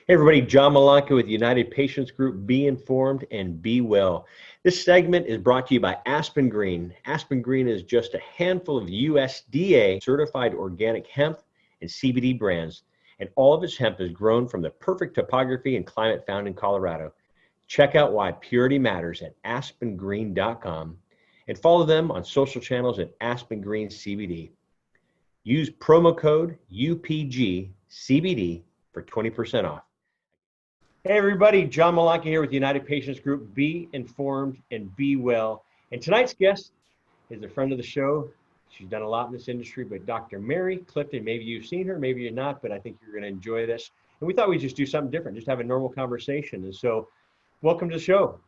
Hey everybody, John Malanca with United Patients Group. Be informed and be well. This segment is brought to you by Aspen Green. Aspen Green is just a handful of USDA certified organic hemp and CBD brands, and all of its hemp is grown from the perfect topography and climate found in Colorado. Check out why purity matters at aspengreen.com and follow them on social channels at Aspen Green CBD. Use promo code UPGCBD for 20% off. Hey everybody, John Malanca here with United Patients Group. Be informed and be well. And tonight's guest is a friend of the show. She's done a lot in this industry, but Dr. Mary Clifton. Maybe you've seen her, maybe you're not, but I think you're going to enjoy this. And we thought we'd just do something different, just have a normal conversation. And so welcome to the show.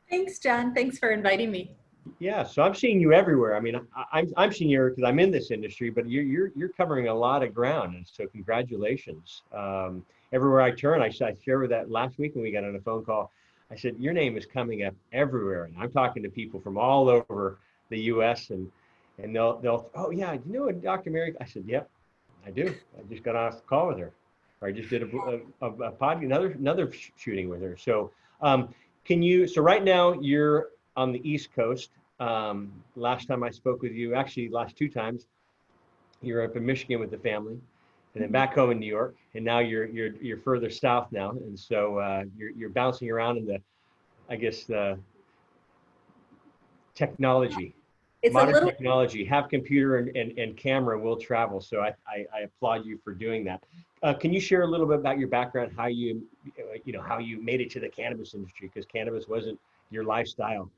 Thanks, John. Thanks for inviting me. Yeah, so I'm seeing you everywhere. I mean, I'm seeing you because I'm in this industry, but you're covering a lot of ground, and so congratulations. Everywhere I turn, I shared with that last week when we got on a phone call. I said your name is coming up everywhere, and I'm talking to people from all over the U.S. and they'll oh yeah, you know what, Dr. Mary? I said, yep, I do. I just got off the call with her, or I just did a podcast, another shooting with her. So so right now you're on the East Coast. Last time I spoke with you, actually last two times, you're up in Michigan with the family, and then back home in New York, and now you're further south now, and so you're bouncing around in the technology. It's modern technology, have computer and camera will travel. So I applaud you for doing that. Can you share a little bit about your background, how you made it to the cannabis industry? Because cannabis wasn't your lifestyle.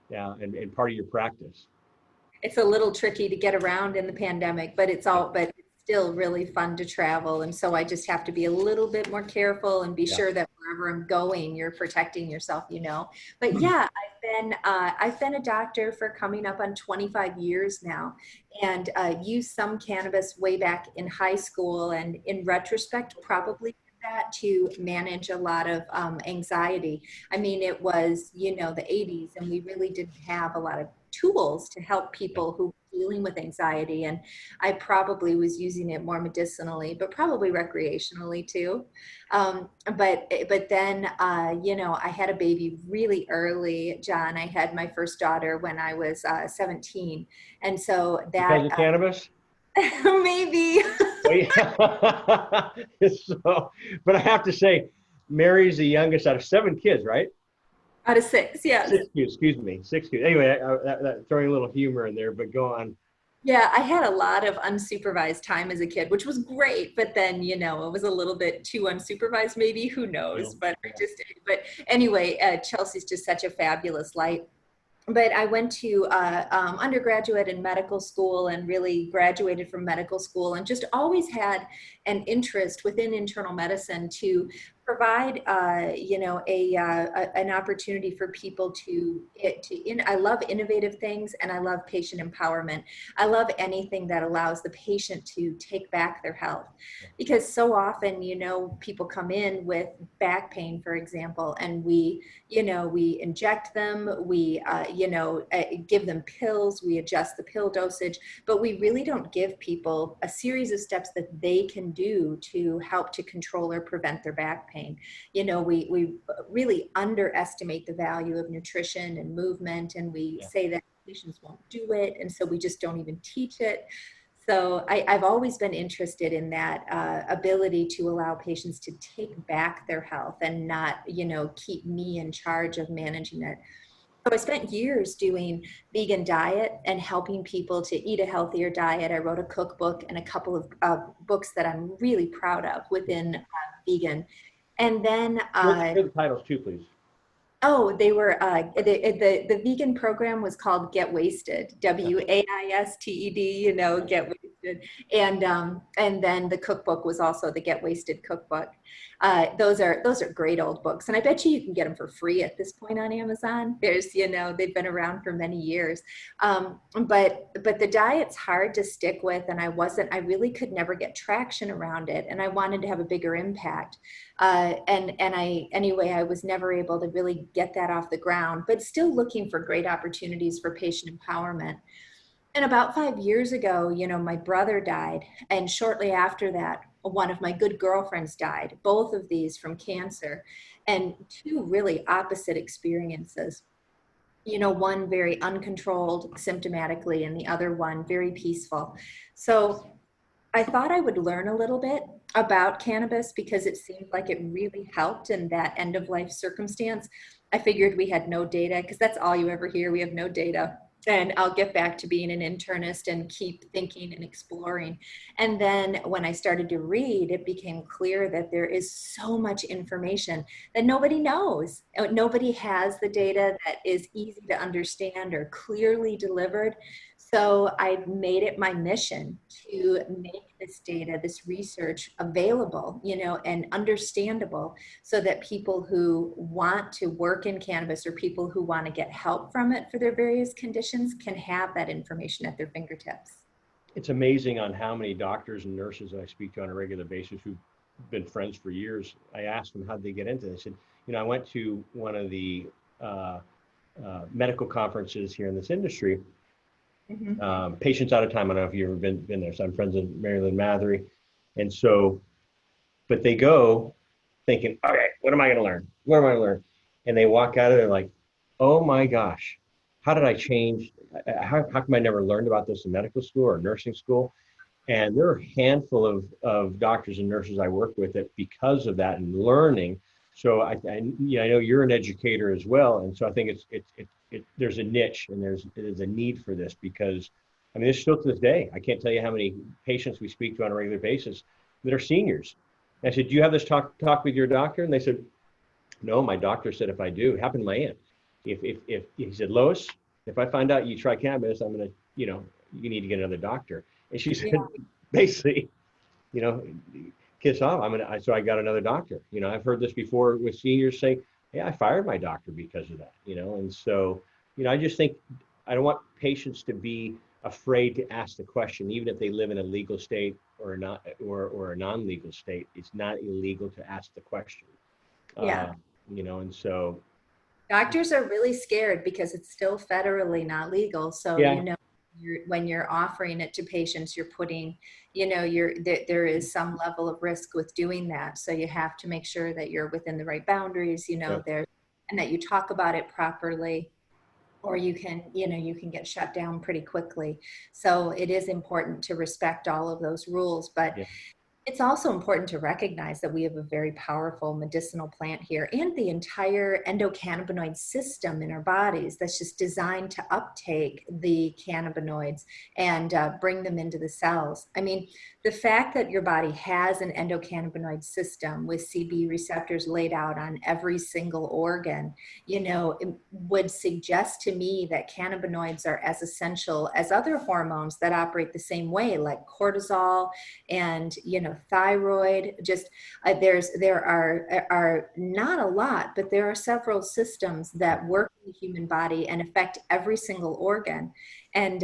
Yeah, and part of your practice. It's a little tricky to get around in the pandemic, but it's still really fun to travel. And so I just have to be a little bit more careful and be sure that wherever I'm going, you're protecting yourself, But yeah, I've been a doctor for coming up on 25 years now, and used some cannabis way back in high school, and in retrospect, probably that to manage a lot of anxiety. I mean, it was, the 80s, and we really didn't have a lot of tools to help people who were dealing with anxiety. And I probably was using it more medicinally, but probably recreationally too. But then, I had a baby really early, John. I had my first daughter when I was 17. And so that— Because of cannabis? Maybe. So, but I have to say, Mary's the youngest out of 7 kids, right? Out of 6, yes. 6 kids, excuse me, 6 kids. Anyway, throwing a little humor in there, but go on. Yeah, I had a lot of unsupervised time as a kid, which was great. But then, it was a little bit too unsupervised, maybe, who knows? But anyway, Chelsea's just such a fabulous light. But I went to undergraduate and medical school, and really graduated from medical school, and just always had an interest within internal medicine to provide, an opportunity for people I love innovative things, and I love patient empowerment. I love anything that allows the patient to take back their health, because so often, people come in with back pain, for example, and we inject them, we, give them pills, we adjust the pill dosage, but we really don't give people a series of steps that they can do to help to control or prevent their back pain. We really underestimate the value of nutrition and movement, and we say that patients won't do it, and so we just don't even teach it. So I've always been interested in that ability to allow patients to take back their health and not, keep me in charge of managing it. So I spent years doing vegan diet and helping people to eat a healthier diet. I wrote a cookbook and a couple of books that I'm really proud of within vegan. And then the titles too, please. Oh, they were the vegan program was called Get Wasted, WAISTED, Get Wasted, and then the cookbook was also the Get Wasted cookbook. Those are great old books, and I bet you can get them for free at this point on Amazon. There's they've been around for many years, but the diet's hard to stick with, and I really could never get traction around it, and I wanted to have a bigger impact. I was never able to really get that off the ground, but still looking for great opportunities for patient empowerment. And about 5 years ago, my brother died. And shortly after that, one of my good girlfriends died, both of these from cancer, and two really opposite experiences. You know, one very uncontrolled symptomatically, and the other one very peaceful. So I thought I would learn a little bit about cannabis because it seemed like it really helped in that end of life circumstance. I figured we had no data because that's all you ever hear. We have no data. And I'll get back to being an internist and keep thinking and exploring. And then when I started to read, it became clear that there is so much information that nobody knows. Nobody has the data that is easy to understand or clearly delivered. So I made it my mission to make this data, this research available, you know, and understandable so that people who want to work in cannabis or people who want to get help from it for their various conditions can have that information at their fingertips. It's amazing on how many doctors and nurses I speak to on a regular basis who've been friends for years. I asked them how'd they get into this. And, you know, I went to one of the medical conferences here in this industry. Patients Out of Time. I don't know if you've ever been there. So I'm friends with Marilyn Mathery. And so, but they go thinking, okay, what am I going to learn? What am I going to learn? And they walk out of there like, oh my gosh, how did I change? How come I never learned about this in medical school or nursing school? And there are a handful of doctors and nurses I work with that because of that and learning. So I know you're an educator as well. And so I think there's a niche and there's a need for this because, I mean, it's still to this day. I can't tell you how many patients we speak to on a regular basis that are seniors. And I said, do you have this talk with your doctor? And they said, no, my doctor said if I do. It happened to my aunt. If he said, Lois, if I find out you try cannabis, I'm going to, you need to get another doctor. And she said, basically, kiss off. So I got another doctor. I've heard this before with seniors saying, hey, I fired my doctor because of that, and so, I just think I don't want patients to be afraid to ask the question, even if they live in a legal state or not, or a non-legal state. It's not illegal to ask the question. And so doctors are really scared because it's still federally not legal. So, when you're offering it to patients, you're putting, there is some level of risk with doing that. So you have to make sure that you're within the right boundaries, there, and that you talk about it properly, or you can get shut down pretty quickly. So it is important to respect all of those rules, but it's also important to recognize that we have a very powerful medicinal plant here and the entire endocannabinoid system in our bodies that's just designed to uptake the cannabinoids and bring them into the cells. I mean, the fact that your body has an endocannabinoid system with CB receptors laid out on every single organ, it would suggest to me that cannabinoids are as essential as other hormones that operate the same way, like cortisol and, thyroid. Just there are not a lot, but there are several systems that work in the human body and affect every single organ. And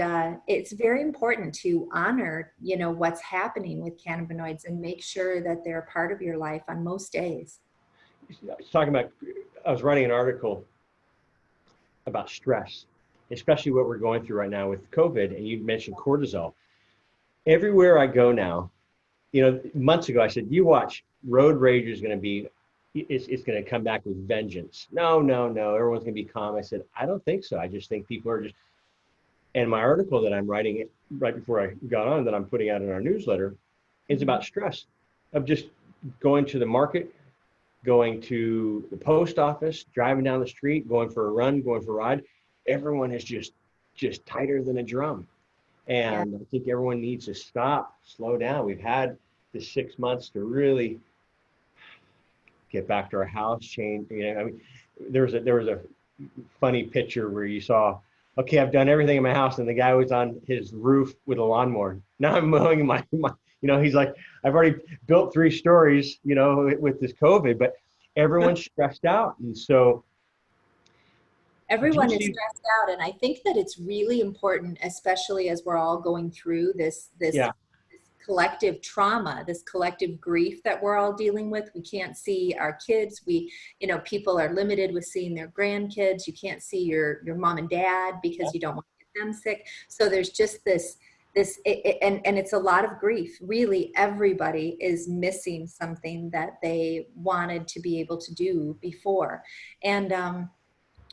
it's very important to honor, what's happening with cannabinoids and make sure that they're a part of your life on most days. I was writing an article about stress, especially what we're going through right now with COVID, and you mentioned cortisol. Everywhere I go now, months ago I said, you watch, road rage is going to be, it's going to come back with vengeance. No, everyone's going to be calm. I said, I don't think so. I just think people are just, and my article that I'm writing right before I got on, that I'm putting out in our newsletter, is about stress of just going to the market, going to the post office, driving down the street, going for a run, going for a ride. Everyone is just tighter than a drum. And I think everyone needs to stop, slow down. We've had the 6 months to really get back to our house, change. There was a funny picture where you saw, okay, I've done everything in my house, and the guy was on his roof with a lawnmower. Now I'm mowing my he's like, I've already built 3 stories, with this COVID, but everyone's stressed out. And so everyone is stressed out. And I think that it's really important, especially as we're all going through this collective trauma, this collective grief that we're all dealing with. We can't see our kids. People are limited with seeing their grandkids. You can't see your mom and dad because you don't want to get them sick. So there's just this and it's a lot of grief. Really, everybody is missing something that they wanted to be able to do before. And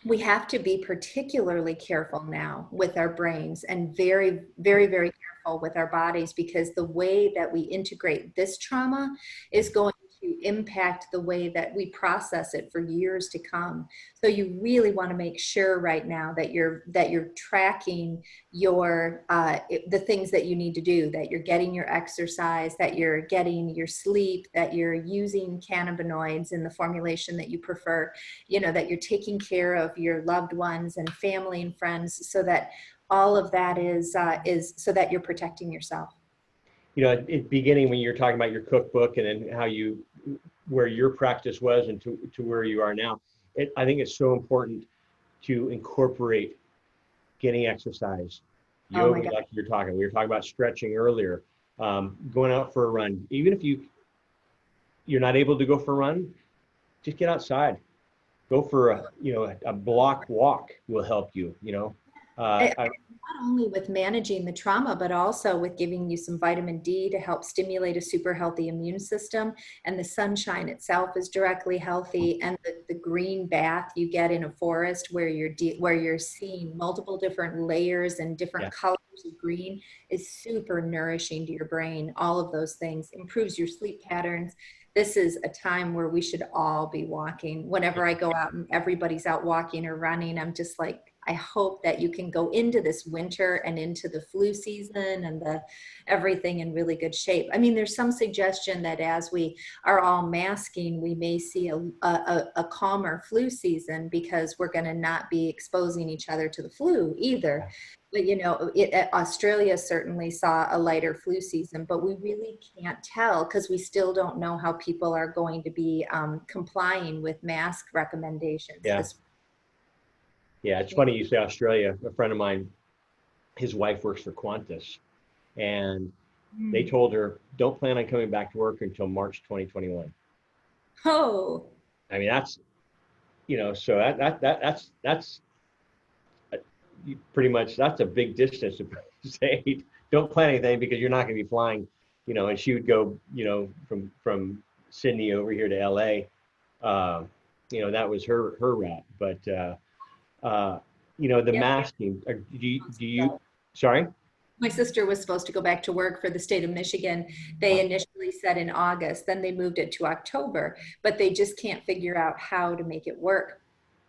we have to be particularly careful now with our brains, and very, very, very careful with our bodies, because the way that we integrate this trauma is going to impact the way that we process it for years to come. So you really want to make sure right now that you're tracking your the things that you need to do, that you're getting your exercise, that you're getting your sleep, that you're using cannabinoids in the formulation that you prefer, that you're taking care of your loved ones and family and friends, so that all of that is so that you're protecting yourself. At the beginning, when you're talking about your cookbook and then where your practice was and to where you are now, I think it's so important to incorporate getting exercise, yoga, like we were talking about stretching earlier, going out for a run. Even if you're not able to go for a run, just get outside. Go for a block walk will help you. Not only with managing the trauma, but also with giving you some vitamin D to help stimulate a super healthy immune system. And the sunshine itself is directly healthy. And the green bath you get in a forest where you're seeing multiple different layers and different colors of green is super nourishing to your brain. All of those things improves your sleep patterns. This is a time where we should all be walking. Whenever I go out and everybody's out walking or running, I'm just like, I hope that you can go into this winter and into the flu season and everything in really good shape. I mean, there's some suggestion that as we are all masking, we may see a calmer flu season, because we're going to not be exposing each other to the flu either. But Australia certainly saw a lighter flu season, but we really can't tell, because we still don't know how people are going to be complying with mask recommendations. Yeah, it's funny you say Australia. A friend of mine, his wife works for Qantas, and they told her, don't plan on coming back to work until March 2021. Oh. I mean, that's, so that's pretty much, that's a big distance to say, don't plan anything because you're not going to be flying, and she would go, from Sydney over here to LA. That was her route. But, the masking, do you, sorry? My sister was supposed to go back to work for the state of Michigan. They initially said in August, then they moved it to October, but they just can't figure out how to make it work.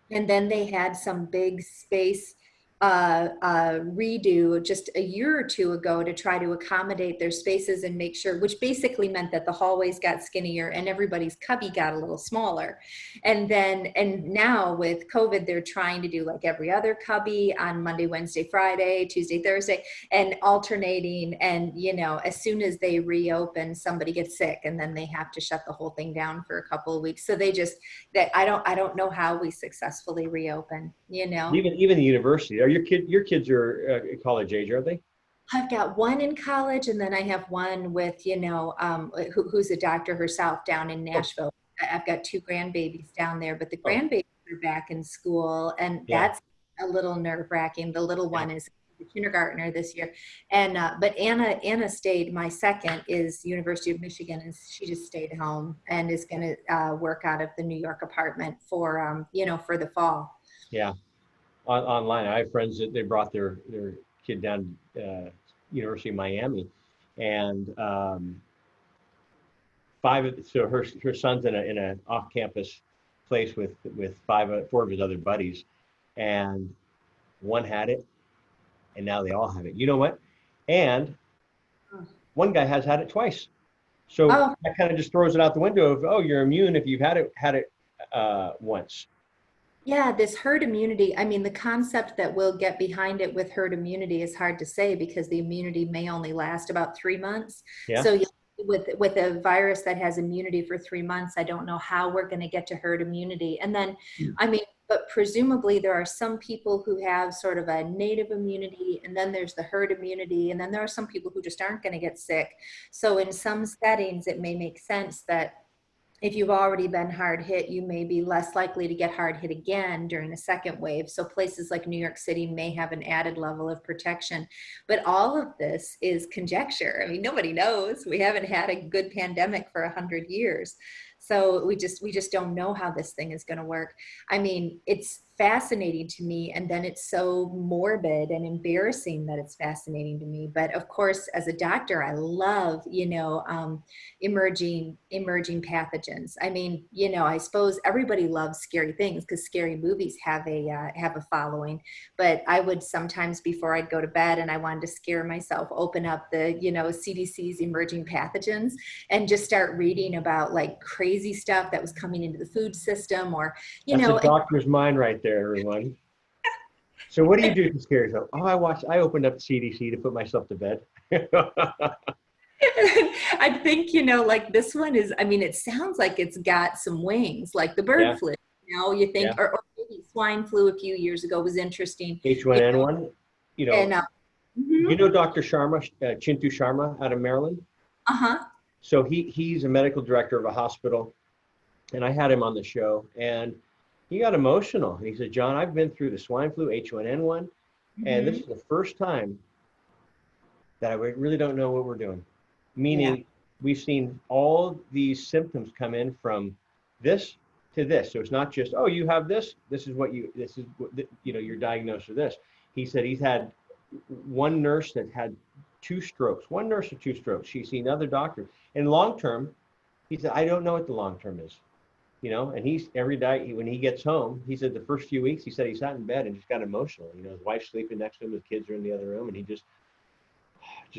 And then they had some big space redo just a year or two ago to try to accommodate their spaces and make sure, which basically meant that the hallways got skinnier and everybody's cubby got a little smaller. And now with COVID, they're trying to do like every other cubby on Monday, Wednesday, Friday, Tuesday, Thursday, and alternating. And, as soon as they reopen, somebody gets sick and then they have to shut the whole thing down for a couple of weeks. So I don't know how we successfully reopen, Even the university. Your kids are college age, are they? I've got one in college, and then I have one with, who's a doctor herself down in Nashville. I've got two grandbabies down there, but the grandbabies are back in school, and that's a little nerve-wracking. The little one is a kindergartner this year. And but Anna stayed. My second is University of Michigan, and she just stayed home and is going to work out of the New York apartment for for the fall. Yeah. Online, I have friends that they brought their kid down University of Miami, and so her son's in a off-campus place with four of his other buddies, and one had it, and now they all have it. You know what? And one guy has had it twice, so that kind of just throws it out the window of, you're immune if you've had it once. Yeah, this herd immunity. I mean, the concept that we'll get behind it with herd immunity is hard to say, because the immunity may only last about 3 months. Yeah. So with a virus that has immunity for 3 months, I don't know how we're going to get to herd immunity. And then, but presumably there are some people who have sort of a native immunity, and then there's the herd immunity, and then there are some people who just aren't going to get sick. So in some settings, it may make sense that if you've already been hard hit, you may be less likely to get hard hit again during a second wave. So places like New York City may have an added level of protection. But all of this is conjecture. I mean, nobody knows. We haven't had a good pandemic for 100 years. So we just don't know how this thing is going to work. I mean, it's fascinating to me, and then it's so morbid and embarrassing that it's fascinating to me. But of course, as a doctor, I love, emerging pathogens. I mean, I suppose everybody loves scary things because scary movies have a following. But I would sometimes, before I'd go to bed and I wanted to scare myself, open up the CDC's emerging pathogens and just start reading about like crazy stuff that was coming into the food system, or That's a doctor's mind right there, everyone. So what do you do to scare yourself? Oh, I opened up CDC to put myself to bed. I think, like this one is, I mean, it sounds like it's got some wings, like the bird Yeah, flu, you think, yeah. or maybe swine flu a few years ago was interesting. H1N1, you know, And, you know Dr. Sharma, Chintu Sharma out of Maryland? uh-huh. So he's a medical director of a hospital, and I had him on the show, and he got emotional. And he said, John, I've been through the swine flu, H1N1, and this is the first time that I really don't know what we're doing. Meaning, we've seen all these symptoms come in from this to this. So it's not just, oh, you have this. This is what you're diagnosed with this. He said he's had one nurse that had 2 strokes. One nurse with 2 strokes. She's seen other doctors. And long term, he said, I don't know what the long term is. And he's every day when he gets home, he said the first few weeks, he said he sat in bed and just got emotional. His wife's sleeping next to him, his kids are in the other room, and he just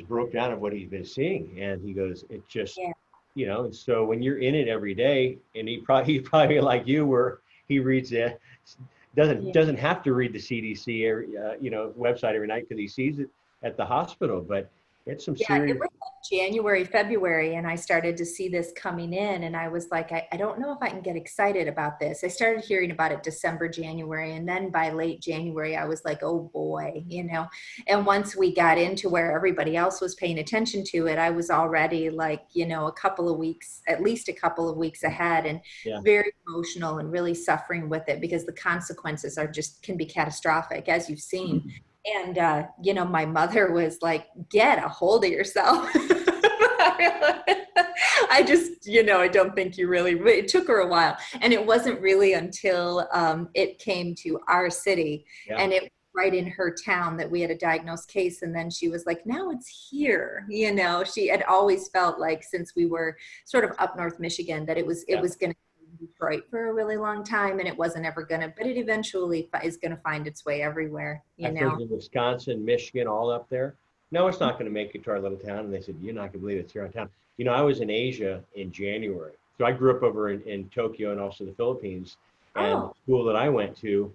broke down of what he's been seeing. And he goes, it just, and so when you're in it every day, and he's probably like you, where he reads it, doesn't have to read the CDC website every night because he sees it at the hospital, but it's some serious. It was like January, February, and I started to see this coming in, and I was like, I don't know if I can get excited about this. I started hearing about it December, January, and then by late January, I was like, oh boy, And once we got into where everybody else was paying attention to it, I was already like, at least a couple of weeks ahead, and very emotional and really suffering with it because the consequences can be catastrophic, as you've seen. And, my mother was like, get a hold of yourself. I just, I don't think it took her a while. And it wasn't really until it came to our city and it was right in her town that we had a diagnosed case. And then she was like, now it's here. She had always felt like, since we were sort of up North Michigan, that it was going to Detroit for a really long time, and it wasn't ever gonna, but it eventually is gonna find its way everywhere. I think in Wisconsin, Michigan, all up there. No, it's not going to make it to our little town. And they said, you're not going to believe it's here in town. I was in Asia in January. So I grew up over in Tokyo and also the Philippines. And the school that I went to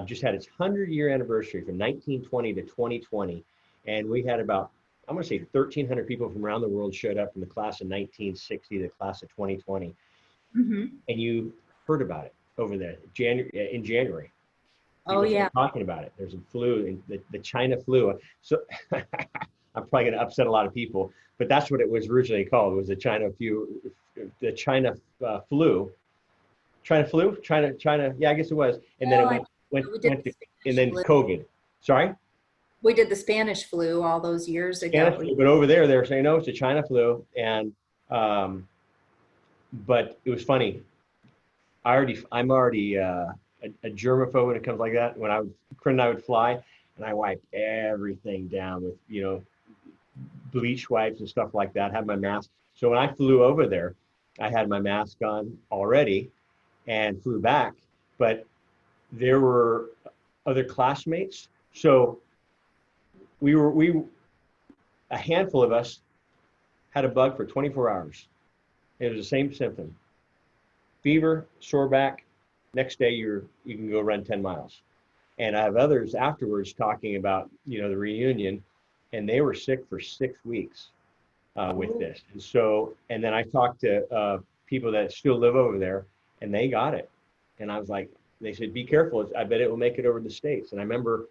just had its 100-year anniversary from 1920 to 2020. And we had about, I'm going to say 1,300 people from around the world showed up from the class of 1960 to the class of 2020. And you heard about it over there in January. People talking about it. There's a flu, the China flu. So I'm probably going to upset a lot of people, but that's what it was originally called. It was the China flu. China. Yeah, I guess it was. And then it went to, and then COVID. Sorry. We did the Spanish flu all those years ago. But over there, they're saying no, it's a China flu, and but it was funny. I'm already a germaphobe when it comes like that. When Corinne and I would fly, and I wiped everything down with bleach wipes and stuff like that. Had my mask. So when I flew over there, I had my mask on already, and flew back. But there were other classmates, so a handful of us had a bug for 24 hours. It was the same symptom: fever, sore back. Next day, you can go run 10 miles. And I have others afterwards talking about the reunion, and they were sick for 6 weeks with this. And then I talked to people that still live over there, and they got it. And I was like, they said, be careful. I bet it will make it over the States. And I remember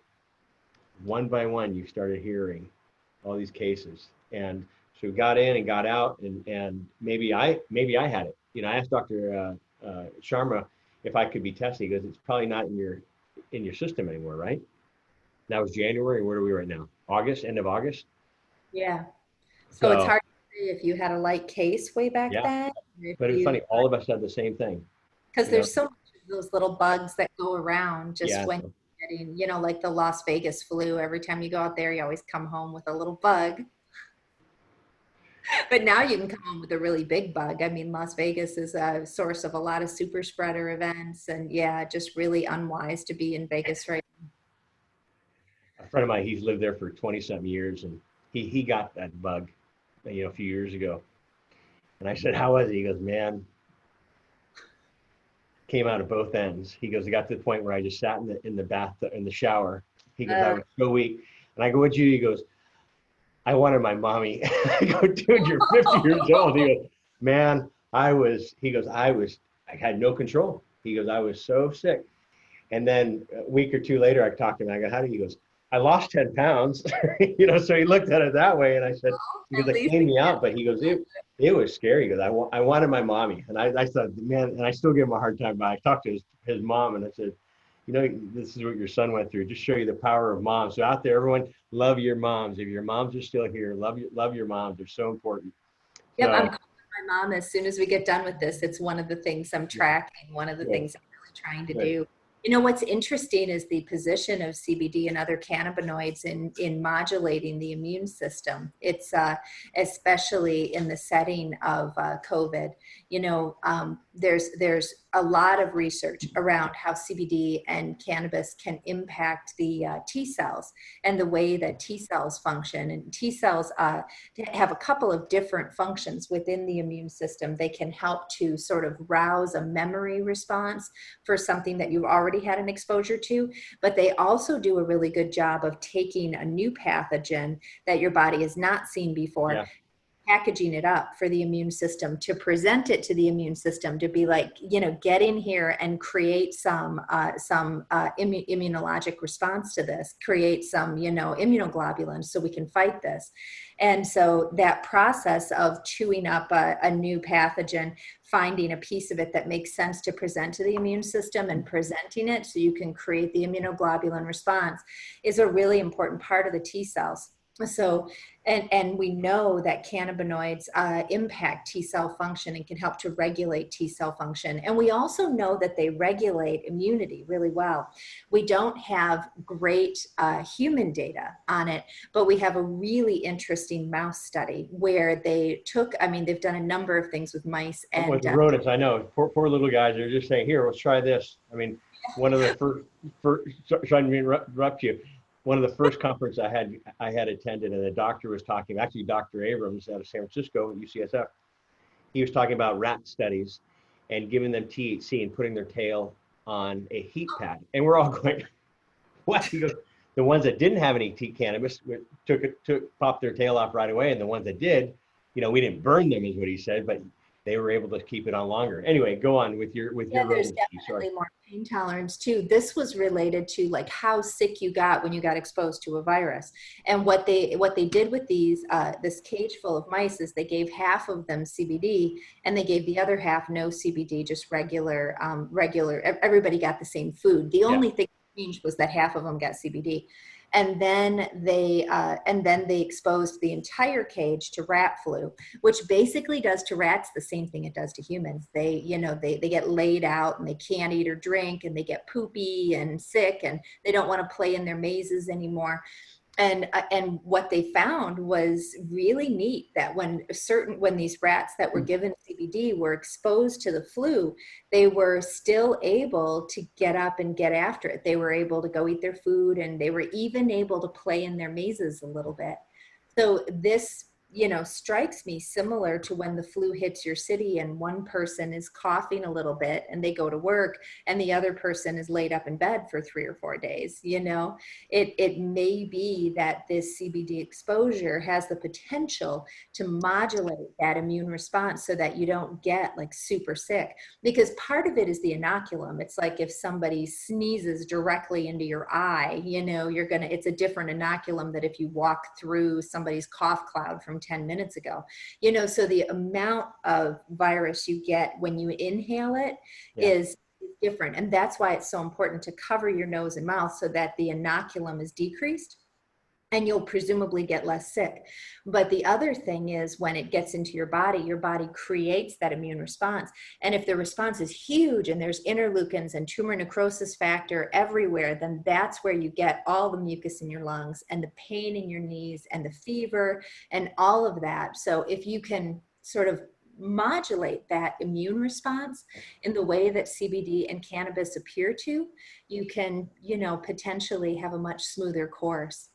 one by one, you started hearing all these cases. And so we got in and got out, and maybe I had it. I asked Dr. Sharma if I could be tested. He goes, it's probably not in your system anymore, right? That was January. Where are we right now? August, end of August. Yeah. So it's So hard to say if you had a light case way back yeah, then, or if but it's you, funny. All of us had the same thing. because You know, there's so much of those little bugs that go around just yeah. when So, you're getting, like the Las Vegas flu. Every time you go out there, you always come home with a little bug. But now you can come home with a really big bug. I mean, Las Vegas is a source of a lot of super spreader events, and yeah, just really unwise to be in Vegas right a friend of mine, he's lived there for 20 something years, and he got that bug, a few years ago. And I said, how was it? He goes, man, came out of both ends. He goes, it got to the point where I just sat in the bath in the shower. He goes, I now. was so weak. And I go, what'd you do? He goes, I wanted my mommy. I go, dude, you're 50 years old. He goes, man, I had no control. He goes, I was so sick. And then a week or two later, I talked to him. I go, how do you? He goes, I lost 10 pounds. So he looked at it that way. And I said, he goes, At it least cleaned me out. But he goes, it was scary. He goes, I wanted my mommy. And I thought, man, and I still give him a hard time. But I talked to his mom and I said, this is what your son went through. Just show you the power of moms. So out there, everyone, love your moms. If your moms are still here, love your moms. They're so important. Yep, I'm So calling my mom as soon as we get done with this. It's one of the things I'm tracking, one of the good, things I'm really trying to good. do. What's interesting is the position of CBD and other cannabinoids in modulating the immune system. It's especially in the setting of COVID. There's a lot of research around how CBD and cannabis can impact the T cells and the way that T cells function. And T cells have a couple of different functions within the immune system. They can help to sort of rouse a memory response for something that you've already had an exposure to, but they also do a really good job of taking a new pathogen that your body has not seen before, Yeah. packaging it up for the immune system, to present it to the immune system, to be like, get in here and create some immunologic response to this, create some, immunoglobulins so we can fight this. And so that process of chewing up a new pathogen, finding a piece of it that makes sense to present to the immune system and presenting it so you can create the immunoglobulin response is a really important part of the T cells. So, and we know that cannabinoids impact T cell function and can help to regulate T cell function. And we also know that they regulate immunity really well. We don't have great human data on it, but we have a really interesting mouse study where they've done a number of things with mice and With the rodents, I know, poor little guys are just saying, here, let's try this. I mean, one of the first sorry to interrupt you. One of the first conferences I had attended, and the doctor was talking, actually Dr. Abrams out of San Francisco at UCSF. He was talking about rat studies and giving them THC and putting their tail on a heat pad. And we're all going, what? He goes, the ones that didn't have any cannabis popped their tail off right away. And the ones that did, we didn't burn them is what he said, but they were able to keep it on longer. Anyway, go on with your there's definitely more pain tolerance too. This was related to like how sick you got when you got exposed to a virus. And what they did with this cage full of mice is they gave half of them CBD and they gave the other half no CBD, just regular. Everybody got the same food. The only thing that changed was that half of them got CBD. And then they exposed the entire cage to rat flu, which basically does to rats the same thing it does to humans. They get laid out and they can't eat or drink and they get poopy and sick and they don't want to play in their mazes anymore. And what they found was really neat, that when these rats that were given CBD were exposed to the flu, they were still able to get up and get after it. They were able to go eat their food and they were even able to play in their mazes a little bit. So this strikes me similar to when the flu hits your city and one person is coughing a little bit and they go to work and the other person is laid up in bed for 3 or 4 days. It may be that this CBD exposure has the potential to modulate that immune response so that you don't get like super sick, because part of it is the inoculum. It's like if somebody sneezes directly into your eye, it's a different inoculum than if you walk through somebody's cough cloud from 10 minutes ago. You know, so the amount of virus you get when you inhale it is different. And that's why it's so important to cover your nose and mouth so that the inoculum is decreased, and you'll presumably get less sick. But the other thing is, when it gets into your body creates that immune response. And if the response is huge and there's interleukins and tumor necrosis factor everywhere, then that's where you get all the mucus in your lungs and the pain in your knees and the fever and all of that. So if you can sort of modulate that immune response in the way that CBD and cannabis appear to, you can, you know, potentially have a much smoother course.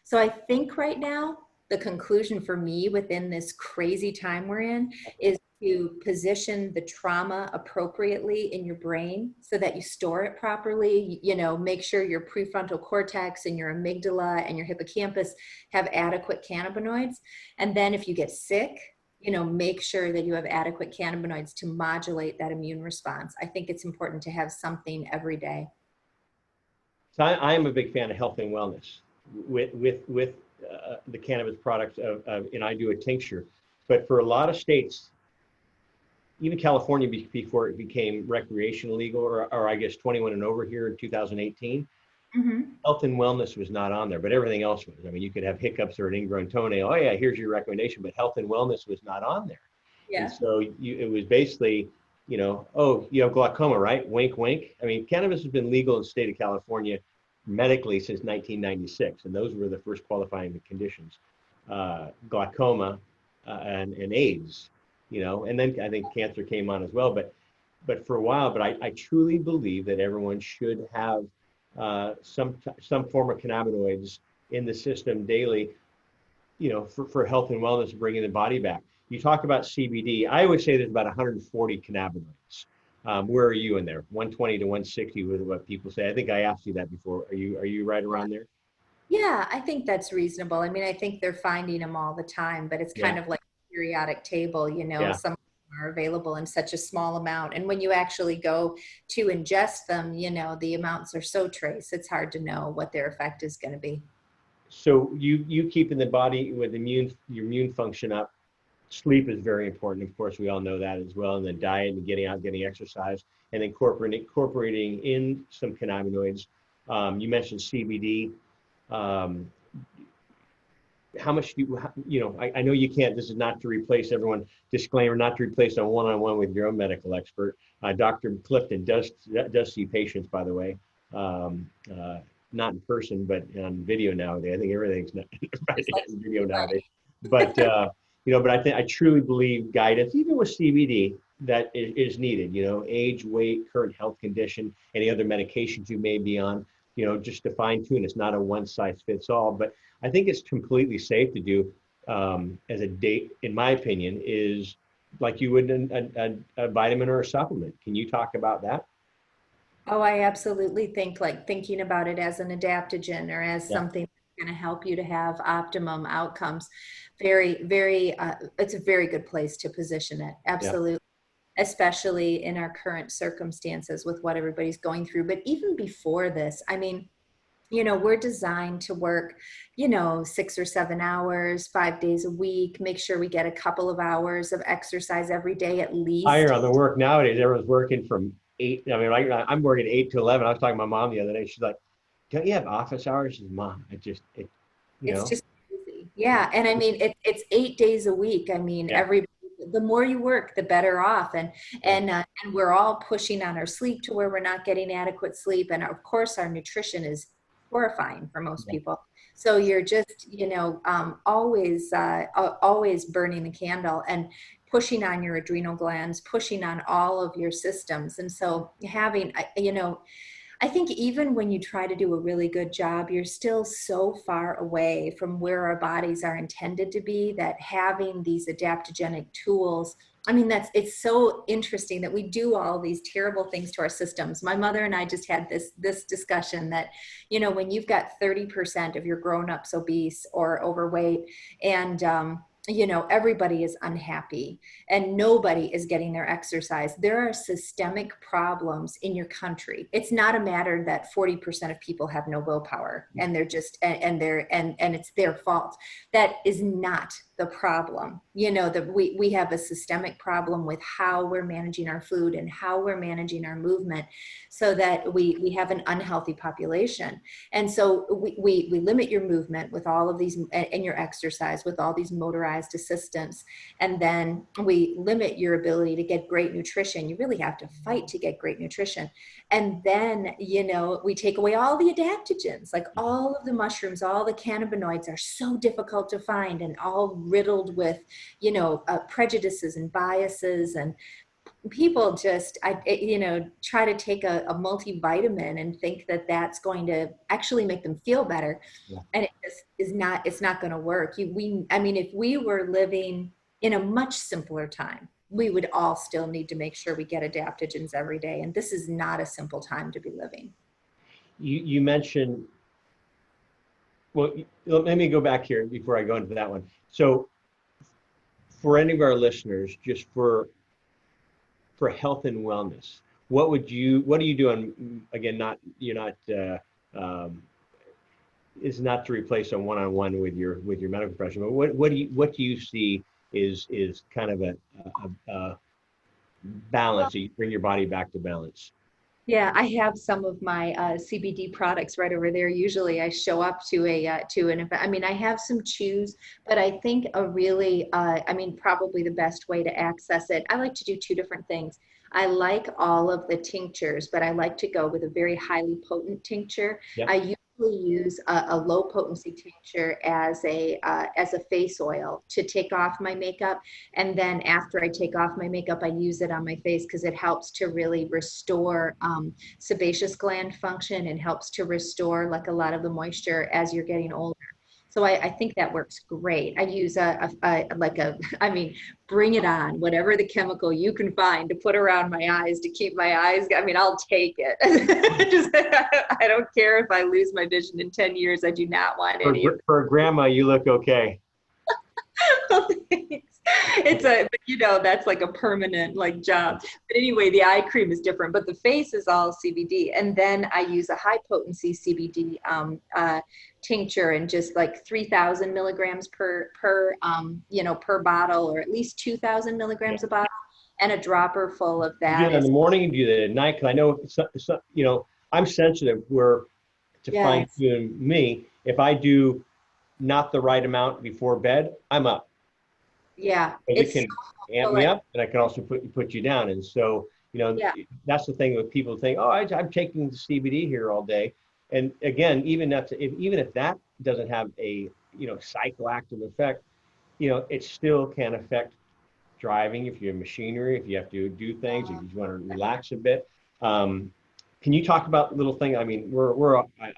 So I think right now, the conclusion for me within this crazy time we're in is to position the trauma appropriately in your brain so that you store it properly. You know, make sure your prefrontal cortex and your amygdala and your hippocampus have adequate cannabinoids. And then if you get sick, you know, make sure that you have adequate cannabinoids to modulate that immune response. I think it's important to have something every day. So I am a big fan of health and wellness with the cannabis products and I do a tincture. But for a lot of states, even California before it became recreational legal, or I guess 21 and over here in 2018, health and wellness was not on there, but everything else was. I mean, you could have hiccups or an ingrown toenail. Oh yeah, here's your recommendation, but health and wellness was not on there. And so it was basically, you know, oh, you have glaucoma, right? Wink, wink. I mean, cannabis has been legal in the state of California medically since 1996, and those were the first qualifying conditions: glaucoma and AIDS. You know, and then I think cancer came on as well. But for a while, but I truly believe that everyone should have some form of cannabinoids in the system daily, you know, for health and wellness, bringing the body back. You talk about CBD. I always say there's about 140 cannabinoids. Where are you in there? 120 to 160 with what people say. I think I asked you that before. Are you right around there? Yeah, I think that's reasonable. I mean, I think they're finding them all the time, but it's kind of like a periodic table, you know, some are available in such a small amount. And when you actually go to ingest them, you know, the amounts are so trace, it's hard to know what their effect is going to be. So you keeping the body with your immune function up. Sleep is very important. Of course, we all know that as well. And then diet and getting out, getting exercise, and incorporating in some cannabinoids. You mentioned CBD. How much do you know, I know you can't, this is not to replace everyone, disclaimer, not to replace a one-on-one with your own medical expert. Dr. Clifton does see patients, by the way, not in person, but on video nowadays. I think everything's not video nowadays. But, you know, but I truly believe guidance, even with CBD, that is needed, you know, age, weight, current health condition, any other medications you may be on, you know, just to fine tune. It's not a one size fits all, but I think it's completely safe to do as a date, in my opinion, is like you would a vitamin or a supplement. Can you talk about that? Oh, I absolutely think, like, thinking about it as an adaptogen or as something that's going to help you to have optimum outcomes. Very, very, it's a very good place to position it. Absolutely. Especially in our current circumstances with what everybody's going through. But even before this, I mean, you know, we're designed to work, you know, 6 or 7 hours, 5 days a week, make sure we get a couple of hours of exercise every day at least. Higher on the work nowadays, everyone's working from 8. I mean, I'm working 8 to 11. I was talking to my mom the other day. She's like, don't you have office hours? She says, Mom, you It's know. just crazy. Yeah. And I mean, it's 8 days a week. I mean, the more you work, the better off. And we're all pushing on our sleep to where we're not getting adequate sleep. And of course, our nutrition is horrifying for most people. So you're just, you know, always burning the candle and pushing on your adrenal glands, pushing on all of your systems. And so having, you know, I think even when you try to do a really good job, you're still so far away from where our bodies are intended to be that having these adaptogenic tools, I mean, it's so interesting that we do all these terrible things to our systems. My mother and I just had this discussion that, you know, when you've got 30% of your grown-ups obese or overweight, and you know, everybody is unhappy and nobody is getting their exercise. There are systemic problems in your country. It's not a matter that 40% of people have no willpower and they're just, and it's their fault. That is not the problem. You know, that we have a systemic problem with how we're managing our food and how we're managing our movement, so that we have an unhealthy population. And so we limit your movement with all of these, and your exercise with all these motorized assistants. And then we limit your ability to get great nutrition. You really have to fight to get great nutrition. And then, you know, we take away all the adaptogens, like all of the mushrooms, all the cannabinoids are so difficult to find and all riddled with, you know, prejudices and biases. And people just, you know, try to take a multivitamin and think that that's going to actually make them feel better. Yeah. And it just is not, it's not going to work. I mean, if we were living in a much simpler time, we would all still need to make sure we get adaptogens every day. And this is not a simple time to be living. You mentioned, well, let me go back here before I go into that one. So for any of our listeners, just for health and wellness, what are you doing? Again, it's not to replace a one-on-one with your medical professional, but what do you see is kind of a balance, so you bring your body back to balance? Yeah, I have some of my CBD products right over there. Usually I show up to an event. I mean, I have some chews, but I think probably the best way to access it, I like to do two different things. I like all of the tinctures, but I like to go with a very highly potent tincture. Yep. I usually use a low potency tincture as a face oil to take off my makeup. And then after I take off my makeup, I use it on my face because it helps to really restore sebaceous gland function and helps to restore like a lot of the moisture as you're getting older. So I think that works great. I use bring it on, whatever the chemical you can find to put around my eyes to keep my eyes. I mean, I'll take it. I don't care if I lose my vision in 10 years. I do not want any. For grandma, you look okay. That's like a permanent like job. But anyway, the eye cream is different, but the face is all CBD. And then I use a high potency CBD tincture, and just like 3,000 milligrams per bottle, or at least 2,000 milligrams a bottle, and a dropper full of that. You do that in the morning, you do that at night, because I know I'm sensitive to fine tune me. If I do not the right amount before bed, I'm up. Yeah, it can amp me up, and I can also put you down. And so, that's the thing with people think, oh, I'm taking the CBD here all day. And again, even if that doesn't have a psychoactive effect, it still can affect driving if you're in machinery, if you have to do things, if you want to relax a bit. Can you talk about little things? I mean,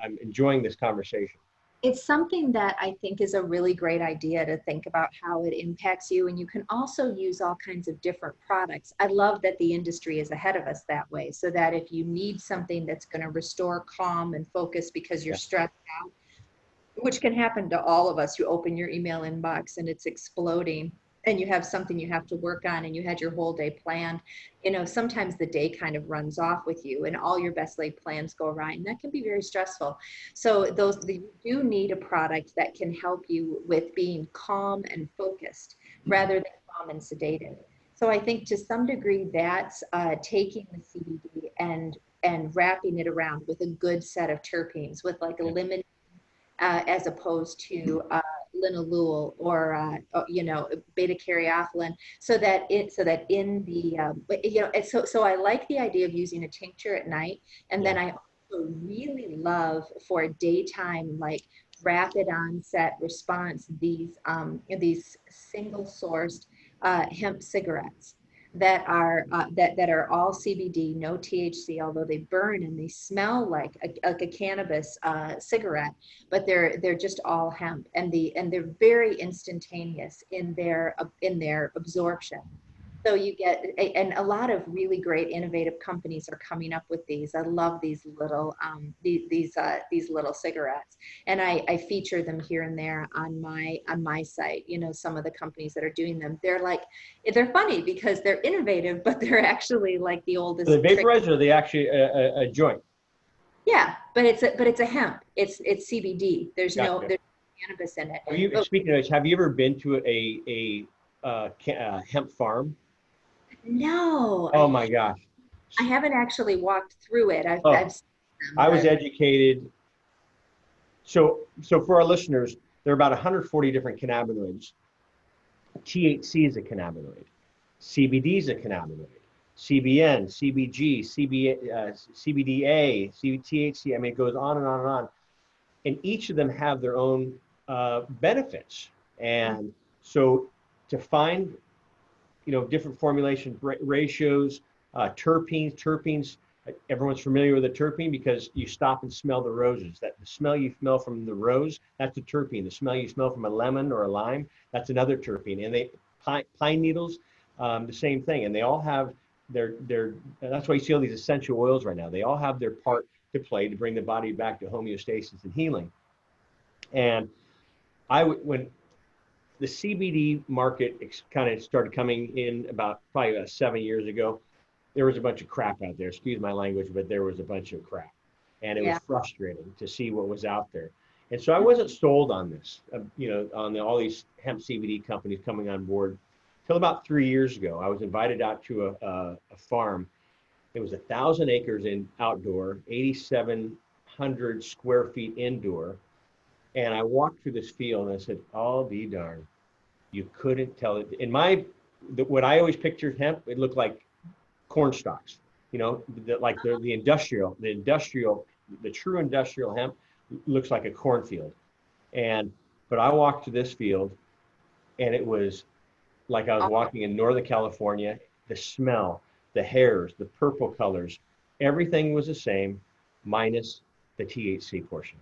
I'm enjoying this conversation. It's something that I think is a really great idea to think about how it impacts you. And you can also use all kinds of different products. I love that the industry is ahead of us that way, so that if you need something that's going to restore calm and focus because you're stressed out, which can happen to all of us, you open your email inbox and it's exploding, and you have something you have to work on, and you had your whole day planned, sometimes the day kind of runs off with you and all your best laid plans go awry, and that can be very stressful. So you do need a product that can help you with being calm and focused rather than calm and sedated. So I think to some degree that's taking the CBD and wrapping it around with a good set of terpenes, with like a lemon as opposed to linalool or beta caryophyllene, so that in the so I like the idea of using a tincture at night, and then I also really love for daytime, like rapid onset response, these single sourced hemp cigarettes that are all CBD, no THC, although they burn and they smell like a cannabis cigarette, but they're just all hemp, and they're very instantaneous in their absorption. So you get, and a lot of really great innovative companies are coming up with these. I love these little little cigarettes, and I feature them here and there on my site. Some of the companies that are doing them, they're funny because they're innovative, but they're actually like the oldest. Are they vaporized, or are they actually a joint? Yeah, but it's a hemp. It's CBD. There's no cannabis in it. Have you, But speaking of which, have you ever been to a hemp farm? no, Oh my gosh. I haven't actually walked through it. I've Oh, seen them, I was but educated. So for our listeners, there are about 140 different cannabinoids. THC is a cannabinoid. CBD is a cannabinoid. CBN, CBG, CBDA, THC. I mean, it goes on and on and on. And each of them have their own benefits. And so to find, different formulation ratios, terpenes, everyone's familiar with a terpene because you stop and smell the roses. That the smell you smell from the rose, that's a terpene. The smell you smell from a lemon or a lime, that's another terpene. And pine needles, the same thing. And they all have their that's why you see all these essential oils right now. They all have their part to play to bring the body back to homeostasis and healing. And when the CBD market kind of started coming in probably 7 years ago, there was a bunch of crap out there. Excuse my language, but there was a bunch of crap. And it was frustrating to see what was out there. And so I wasn't sold on this, on all these hemp CBD companies coming on board till about 3 years ago. I was invited out to a farm. It was 1,000 acres in outdoor, 8,700 square feet indoor. And I walked through this field and I said, "I'll be darned. You couldn't tell it." What I always pictured hemp, it looked like corn stalks, the true industrial hemp looks like a cornfield. But I walked to this field and it was like I was walking in Northern California. The smell, the hairs, the purple colors, everything was the same minus the THC portion.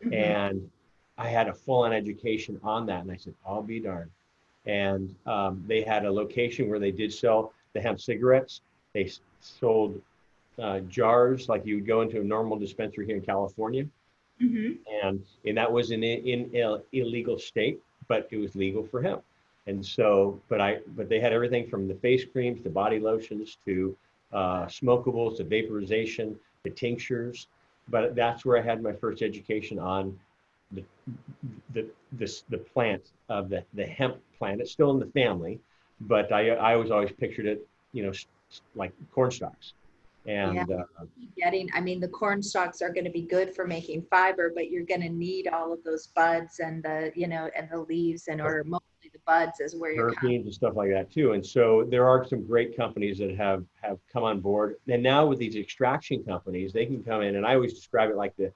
mm-hmm. And I had a full-on education on that. And I said, "I'll be darned." And they had a location where they did sell the hemp cigarettes. They sold jars like you would go into a normal dispensary here in California. Mm-hmm. And that was in an illegal state, but it was legal for hemp. And so, but they had everything from the face creams to body lotions to smokables to vaporization to tinctures. But that's where I had my first education on the plant of the hemp plant. It's still in the family, but I was always pictured it, like corn stalks. And the corn stalks are going to be good for making fiber, but you're going to need all of those buds and the leaves or mostly the buds is where you're terpenes and stuff like that too. And so there are some great companies that have come on board. And now with these extraction companies, they can come in, and I always describe it like the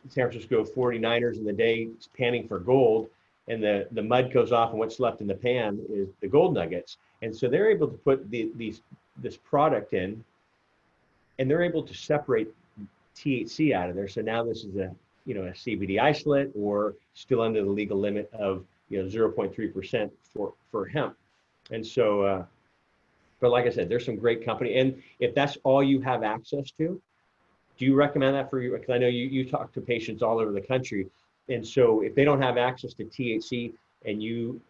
San Francisco 49ers in the day panning for gold, and the mud goes off and what's left in the pan is the gold nuggets. And so they're able to put this product in, and they're able to separate THC out of there. So now this is a CBD isolate or still under the legal limit of 0.3% for hemp. And so, but like I said, there's some great company. And if that's all you have access to, do you recommend that for you? Because I know you talk to patients all over the country. And so if they don't have access to THC and you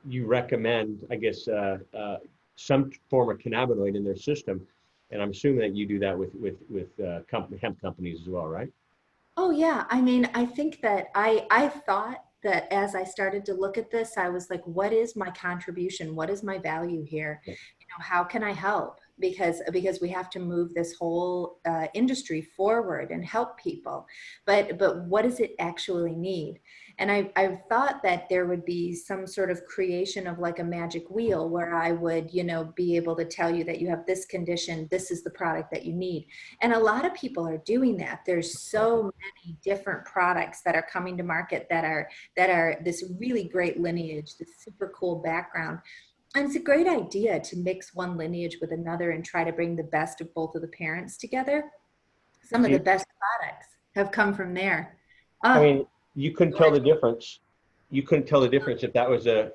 recommend, I guess, some form of cannabinoid in their system, and I'm assuming that you do that with hemp companies as well, right? Oh yeah. I think that I thought that as I started to look at this, I was like, what is my contribution? What is my value here? Yeah. How can I help? Because we have to move this whole industry forward and help people. But what does it actually need? And I thought that there would be some sort of creation of like a magic wheel where I would, be able to tell you that you have this condition, this is the product that you need. And a lot of people are doing that. There's so many different products that are coming to market that are this really great lineage, this super cool background. And it's a great idea to mix one lineage with another and try to bring the best of both of the parents together. Some of the best products have come from there. I mean, you couldn't tell the difference. You couldn't tell the difference if that was a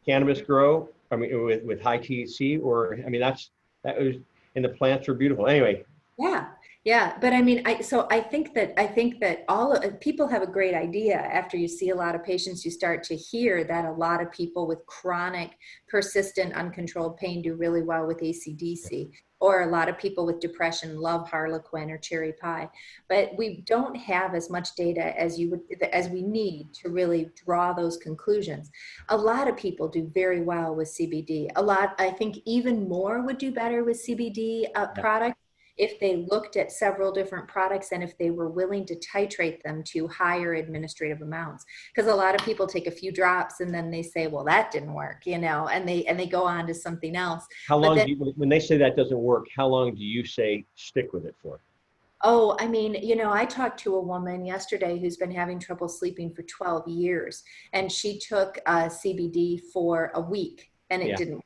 cannabis grow. I mean, with high THC, or that was, and the plants were beautiful. Anyway, Yeah, yeah, but I mean, I think that all people have a great idea. After you see a lot of patients, you start to hear that a lot of people with chronic, persistent, uncontrolled pain do really well with ACDC, or a lot of people with depression love Harlequin or cherry pie. But we don't have as much data as we need to really draw those conclusions. A lot of people do very well with CBD. A lot, I think, even more would do better with CBD Yeah. products if they looked at several different products and if they were willing to titrate them to higher administrative amounts. Because a lot of people take a few drops and then they say, well, that didn't work, and they go on to something else. How But long then, do you, when they say that doesn't work, how long do you say stick with it for? oh, I mean, I talked to a woman yesterday who's been having trouble sleeping for 12 years, and she took CBD for a week and it Yeah. didn't,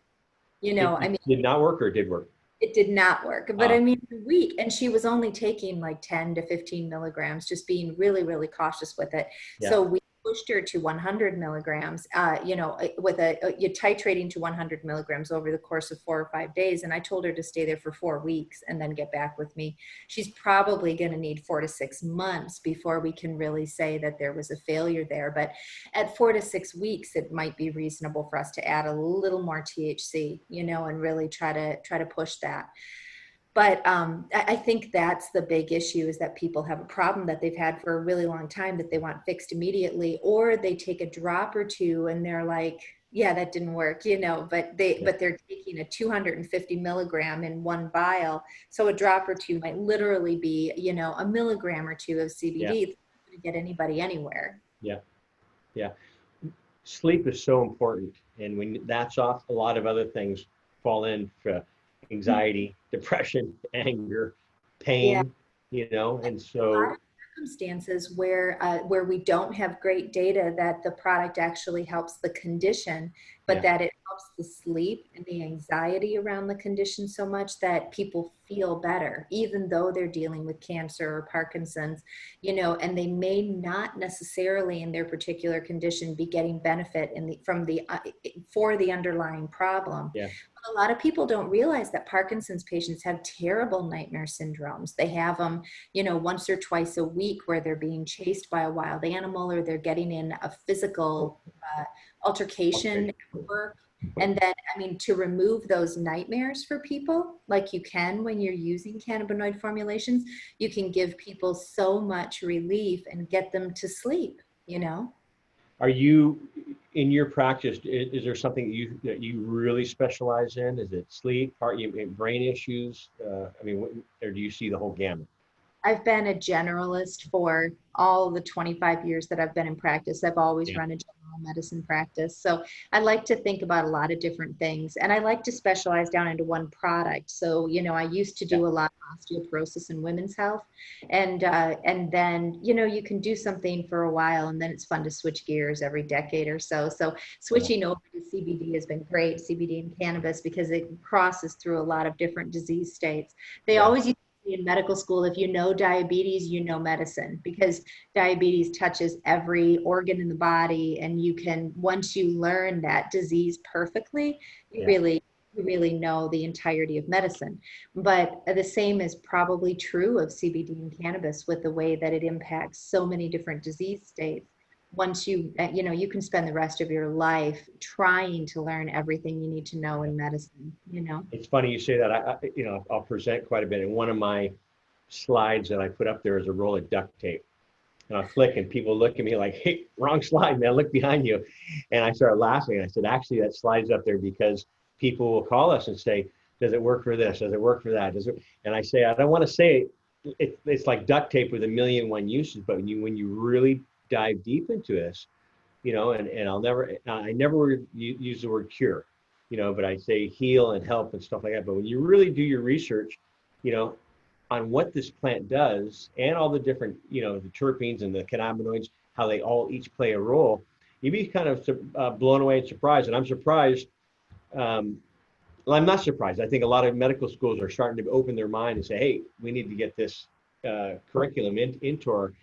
I It mean, did not work or it did work? it did not work. But Uh, I mean, a week, and she was only taking like 10 to 15 milligrams, just being really, really cautious with it. yeah. So we pushed her to 100 milligrams, with you titrating to 100 milligrams over the course of 4 or 5 days. And I told her to stay there for 4 weeks and then get back with me. She's probably going to need 4 to 6 months before we can really say that there was a failure there. But at 4 to 6 weeks, it might be reasonable for us to add a little more THC, and really try to push that. But I think that's the big issue, is that people have a problem that they've had for a really long time that they want fixed immediately, or they take a drop or two and they're like, yeah, that didn't work, Yeah. but they're taking a 250 milligram in one vial. So a drop or two might literally be, a milligram or two of Yeah. CBD. It's not going to get anybody anywhere. Yeah. Yeah. Sleep is so important. And when that's off, a lot of other things fall in for anxiety, depression, anger, Yeah. pain, and A lot so, of circumstances where we don't have great data that the product actually helps the condition, but yeah. that it helps the sleep and the anxiety around the condition so much that people feel better, even though they're dealing with cancer or Parkinson's, and they may not necessarily in their particular condition be getting benefit from the for the underlying problem. Yeah. A lot of people don't realize that Parkinson's patients have terrible nightmare syndromes. They have them, once or twice a week, where they're being chased by a wild animal, or they're getting in a physical altercation Okay. at work. And then, I mean, to remove those nightmares for people, like you can when you're using cannabinoid formulations, you can give people so much relief and get them to sleep. Are you, in your practice, is there something that you really specialize in? Is it sleep, brain issues? I mean, or do you see the whole gamut? I've been a generalist for all the 25 years that I've been in practice. I've always Yeah. run a general medicine practice. So I like to think about a lot of different things, and I like to specialize down into one product. So, I used to Yeah. do a lot of osteoporosis and women's health. And then, you can do something for a while and then it's fun to switch gears every decade or so. So Yeah. switching over to CBD has been great, CBD and cannabis, because it crosses through a lot of different disease states. They Yeah. always in medical school, if you know diabetes, you know medicine, because diabetes touches every organ in the body. And once you learn that disease perfectly, you Yeah. really, you really know the entirety of medicine. But the same is probably true of CBD and cannabis, with the way that it impacts so many different disease states. Once you can spend the rest of your life trying to learn everything you need to know in medicine. It's funny you say that. I'll present quite a bit. And one of my slides that I put up there is a roll of duct tape. And I'll click and people look at me like, hey, wrong slide, man, look behind you. And I started laughing. I said, actually, that slide's up there because people will call us and say, does it work for this? Does it work for that? Does it? And I say, I don't want to say it's like duct tape with a million and one uses, but when you really dive deep into this, and I never use the word cure, but I say heal and help and stuff like that. But when you really do your research, you know, on what this plant does and all the different, the terpenes and the cannabinoids, how they all each play a role, you'd be kind of blown away and surprised. And I'm surprised. Well, I'm not surprised. I think a lot of medical schools are starting to open their mind and say, hey, we need to get this curriculum into our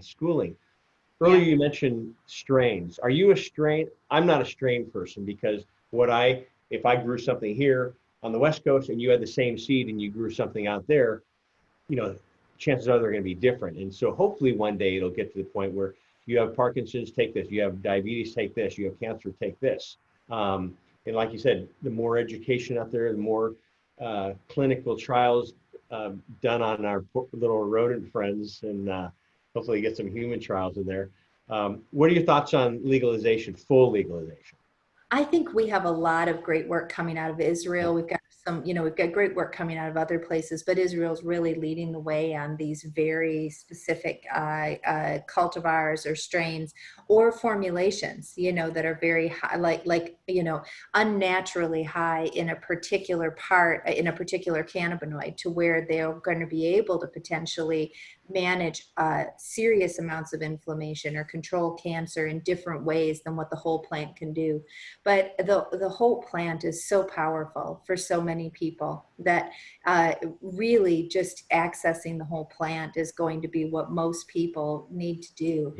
schooling. Earlier, Yeah. you mentioned strains. Are you a strain? I'm not a strain person because if I grew something here, on the West Coast and you had the same seed and you grew something out there, you know, chances are they're going to be different. And so hopefully one day it'll get to the point where you have Parkinson's, take this, you have diabetes, take this, you have cancer, take this. And like you said, the more education out there, the more clinical trials done on our little rodent friends, and hopefully get some human trials in there. What are your thoughts on legalization, full legalization? I think we have a lot of great work coming out of Israel. We've got some, we've got great work coming out of other places, but Israel's really leading the way on these very specific cultivars or strains or formulations, that are very high, unnaturally high in a particular cannabinoid, to where they're going to be able to potentially manage serious amounts of inflammation or control cancer in different ways than what the whole plant can do. But the whole plant is so powerful for so many people that really just accessing the whole plant is going to be what most people need to do.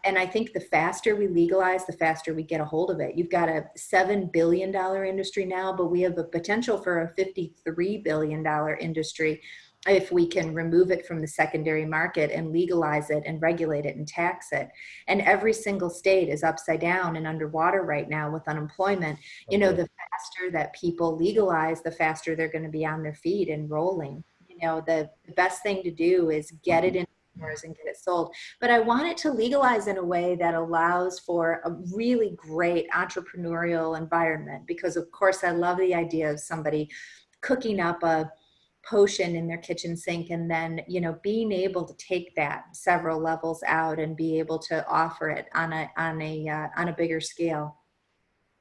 And I think the faster we legalize, the faster we get a hold of it. You've got a $7 billion industry now, but we have a potential for a $53 billion industry if we can remove it from the secondary market and legalize it and regulate it and tax it. And every single state is upside down and underwater right now with unemployment. The faster that people legalize, the faster they're going to be on their feet and rolling. The best thing to do is get it in stores and get it sold. But I want it to legalize in a way that allows for a really great entrepreneurial environment, because of course I love the idea of somebody cooking up a potion in their kitchen sink and then being able to take that several levels out and be able to offer it on a bigger scale.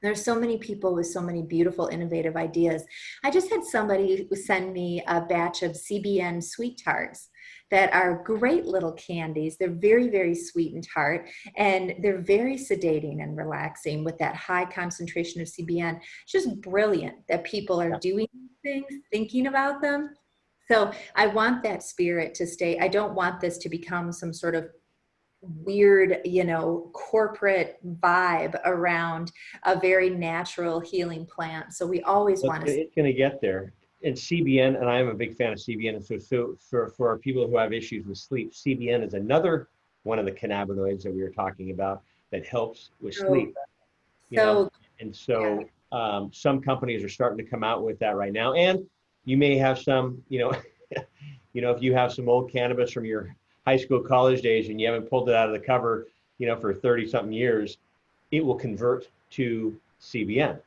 There's so many people with so many beautiful, innovative ideas. I just had somebody send me a batch of CBN sweet tarts that are great little candies. They're very, very sweet and tart, and they're very sedating and relaxing with that high concentration of CBN. It's just brilliant that people are doing things, thinking about them. So I want that spirit to stay. I don't want this to become some sort of weird, corporate vibe around a very natural healing plant. So we always want to. It's going to get there. And CBN, and I am a big fan of CBN. And so for our people who have issues with sleep, CBN is another one of the cannabinoids that we were talking about that helps with sleep. And so some companies are starting to come out with that right now. And you may have some, if you have some old cannabis from your high school, college days, and you haven't pulled it out of the cover, for 30 something years, it will convert to CBN.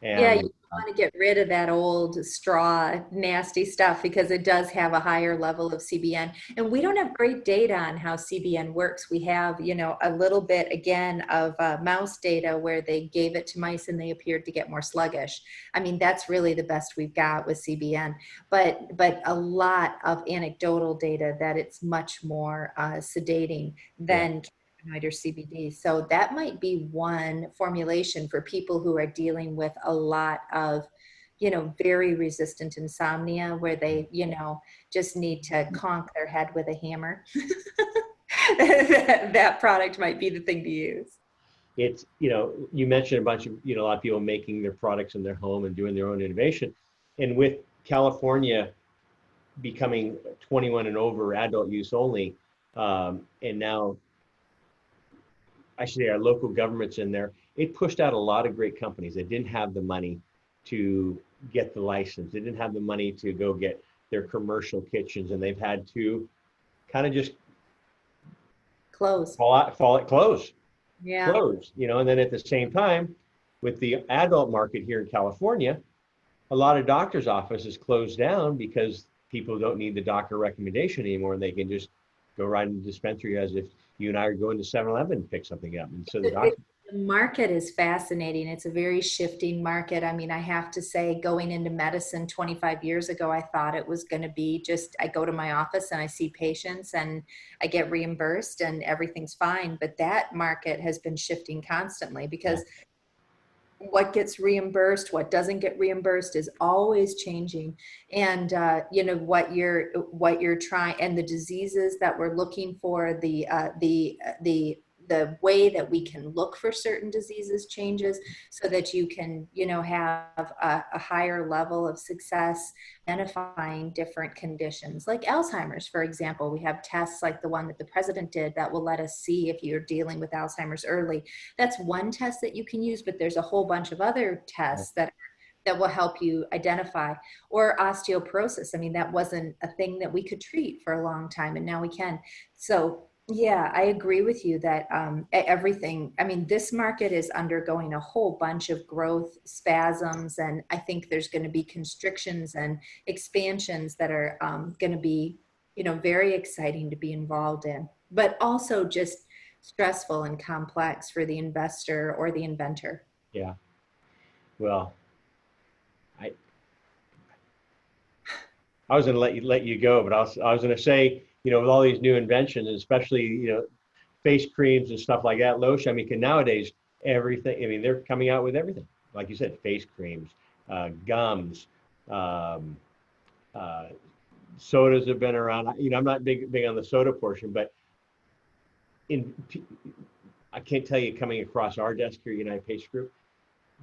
And you want to get rid of that old straw, nasty stuff, because it does have a higher level of CBN. And we don't have great data on how CBN works. We have, a little bit, again, of mouse data where they gave it to mice and they appeared to get more sluggish. I mean, that's really the best we've got with CBN. But a lot of anecdotal data that it's much more sedating than or CBD. So that might be one formulation for people who are dealing with a lot of, very resistant insomnia, where they, just need to conk their head with a hammer. That product might be the thing to use. It's, you mentioned a bunch of, a lot of people making their products in their home and doing their own innovation. And with California becoming 21 and over, adult use only, and now I should say our local governments in there, it pushed out a lot of great companies that didn't have the money to get the license. They didn't have the money to go get their commercial kitchens, and they've had to kind of just close. Close. Yeah. Close, and then at the same time, with the adult market here in California, a lot of doctors' offices closed down because people don't need the doctor recommendation anymore, and they can just go right in the dispensary as if you and I are going to 7-Eleven and pick something up. And so the market is fascinating. It's a very shifting market. I mean, I have to say, going into medicine 25 years ago, I thought it was going to be just, I go to my office and I see patients and I get reimbursed and everything's fine. But that market has been shifting constantly, because what gets reimbursed, what doesn't get reimbursed is always changing. And, what you're trying, and the diseases that we're looking for, the the way that we can look for certain diseases changes, so that you can, have a higher level of success identifying different conditions like Alzheimer's. For example, we have tests like the one that the president did that will let us see if you're dealing with Alzheimer's early. That's one test that you can use, but there's a whole bunch of other tests that will help you identify. Or osteoporosis. I mean, that wasn't a thing that we could treat for a long time, and now we can. So yeah, I agree with you that everything, I mean, this market is undergoing a whole bunch of growth spasms, and I think there's going to be constrictions and expansions that are going to be, very exciting to be involved in, but also just stressful and complex for the investor or the inventor. Yeah. Well, I I was going to let you go, but I was going to say, with all these new inventions, especially, face creams and stuff like that, lotion. I mean, nowadays everything. I mean, they're coming out with everything. Like you said, face creams, gums, um, uh, sodas have been around. I'm not big on the soda portion, but in I can't tell you, coming across our desk here, United Pace Group,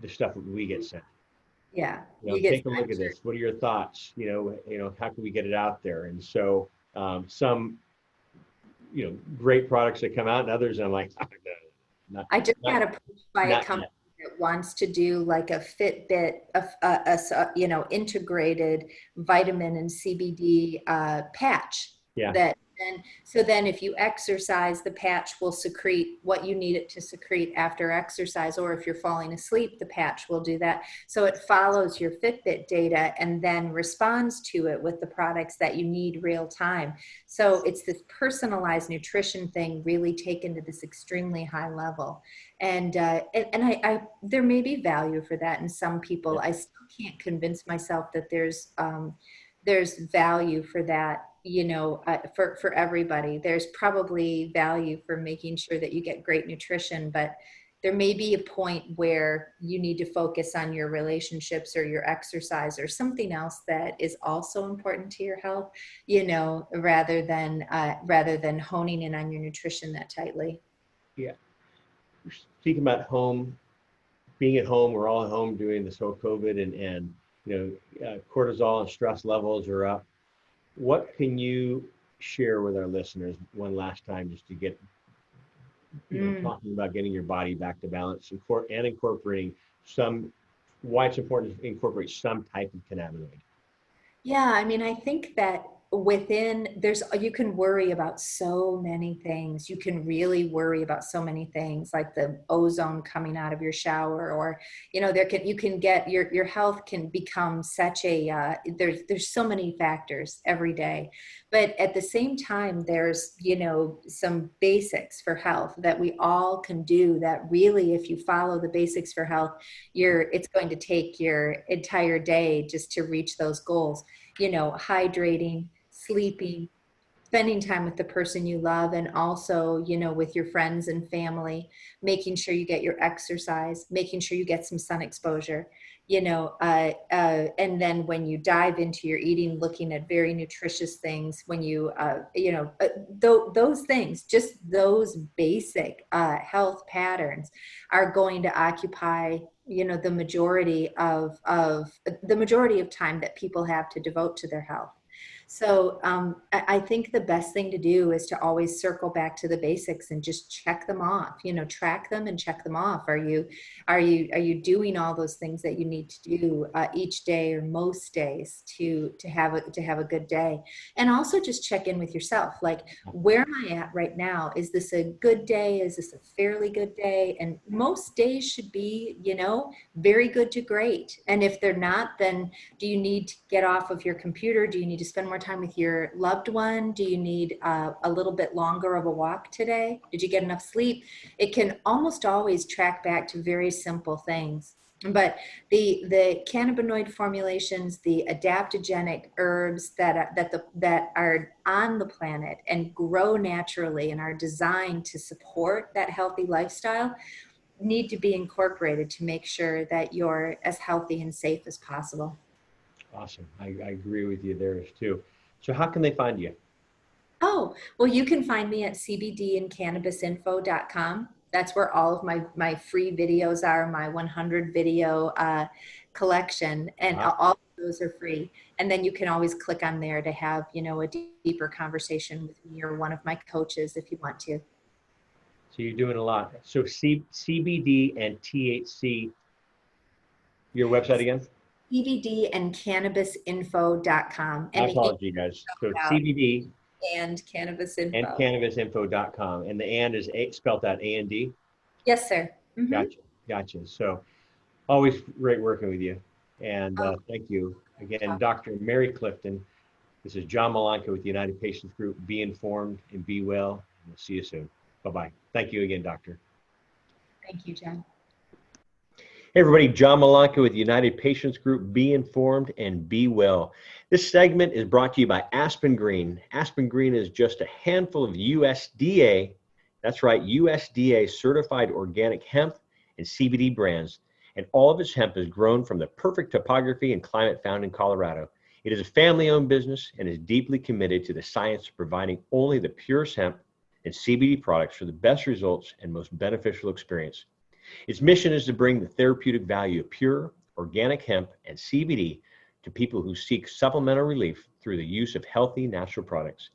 the stuff that we get sent. Yeah, you get Take a look at this. What are your thoughts? How can we get it out there? And so some, great products that come out, and others I'm like, oh, no, I just not, got approached by a company that wants to do like a Fitbit, integrated vitamin and CBD patch. Yeah. Then if you exercise, the patch will secrete what you need it to secrete after exercise, or if you're falling asleep, the patch will do that. So it follows your Fitbit data and then responds to it with the products that you need real time. So it's this personalized nutrition thing really taken to this extremely high level. And I there may be value for that in some people. I still can't convince myself that there's value for that, for everybody. There's probably value for making sure that you get great nutrition, but there may be a point where you need to focus on your relationships or your exercise or something else that is also important to your health, rather than honing in on your nutrition that tightly. Yeah. Speaking about home, being at home, we're all at home doing this whole COVID, and cortisol and stress levels are up. What can you share with our listeners one last time, just to get, talking about getting your body back to balance and incorporating why it's important to incorporate some type of cannabinoid? Yeah, I mean, I think that you can worry about so many things. You can really worry about so many things, like the ozone coming out of your shower, or, you can get your health can become such there's so many factors every day. But at the same time, there's, some basics for health that we all can do that really, if you follow the basics for health, it's going to take your entire day just to reach those goals. Hydrating, sleeping, spending time with the person you love, and also, with your friends and family, making sure you get your exercise, making sure you get some sun exposure, and then when you dive into your eating, looking at very nutritious things, when those things, just those basic health patterns are going to occupy the majority of time that people have to devote to their health. So I think the best thing to do is to always circle back to the basics and just check them off, track them and check them off. Are you doing all those things that you need to do each day or most days to have a good day? And also just check in with yourself. Like, where am I at right now? Is this a good day? Is this a fairly good day? And most days should be, very good to great. And if they're not, then do you need to get off of your computer? Do you need to spend more time with your loved one? Do you need a little bit longer of a walk today? Did you get enough sleep? It can almost always track back to very simple things. But the cannabinoid formulations, the adaptogenic herbs that are on the planet and grow naturally and are designed to support that healthy lifestyle, need to be incorporated to make sure that you're as healthy and safe as possible. Awesome. I agree with you there too. So how can they find you? Oh, well, you can find me at cbdandcannabisinfo.com. That's where all of my free videos are, my 100 video collection, and Wow. all of those are free. And then you can always click on there to have, a deeper conversation with me or one of my coaches if you want to. So you're doing a lot. So CBD and THC, your website again? cbdandcannabisinfo.com. My And the apology, guys. So CBD and cannabis and info. cannabisinfo.com. And the and is spelled out A-N-D? Yes, sir. Mm-hmm. Gotcha. Gotcha. So always great working with you. And Oh, thank you again, Dr. Mary Clifton. This is John Malanca with the United Patients Group. Be informed and be well. We'll see you soon. Bye-bye. Thank you again, Doctor. thank you, Jen. Hey everybody, John Malanca with United Patients Group. Be informed and be well. This segment is brought to you by Aspen Green. Aspen Green is just a handful of USDA, that's right, USDA certified organic hemp and CBD brands. And all of its hemp is grown from the perfect topography and climate found in Colorado. It is a family-owned business and is deeply committed to the science of providing only the purest hemp and CBD products for the best results and most beneficial experience. Its mission is to bring the therapeutic value of pure, organic hemp and CBD to people who seek supplemental relief through the use of healthy, natural products.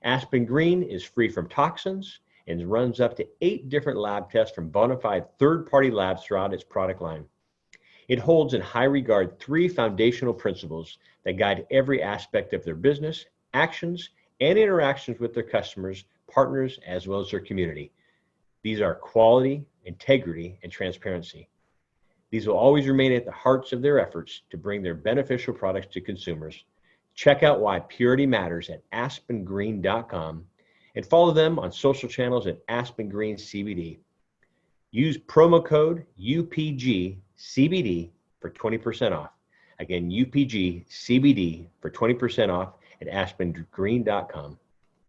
Aspen Green is free from toxins and runs up to 8 different lab tests from bona fide third-party labs throughout its product line. It holds in high regard 3 foundational principles that guide every aspect of their business, actions, and interactions with their customers, partners, as well as their community. These are quality, integrity, and transparency. These will always remain at the hearts of their efforts to bring their beneficial products to consumers. Check out why purity matters at aspengreen.com and follow them on social channels at Aspen Green CBD. Use promo code UPGCBD for 20% off. Again, UPGCBD for 20% off at aspengreen.com.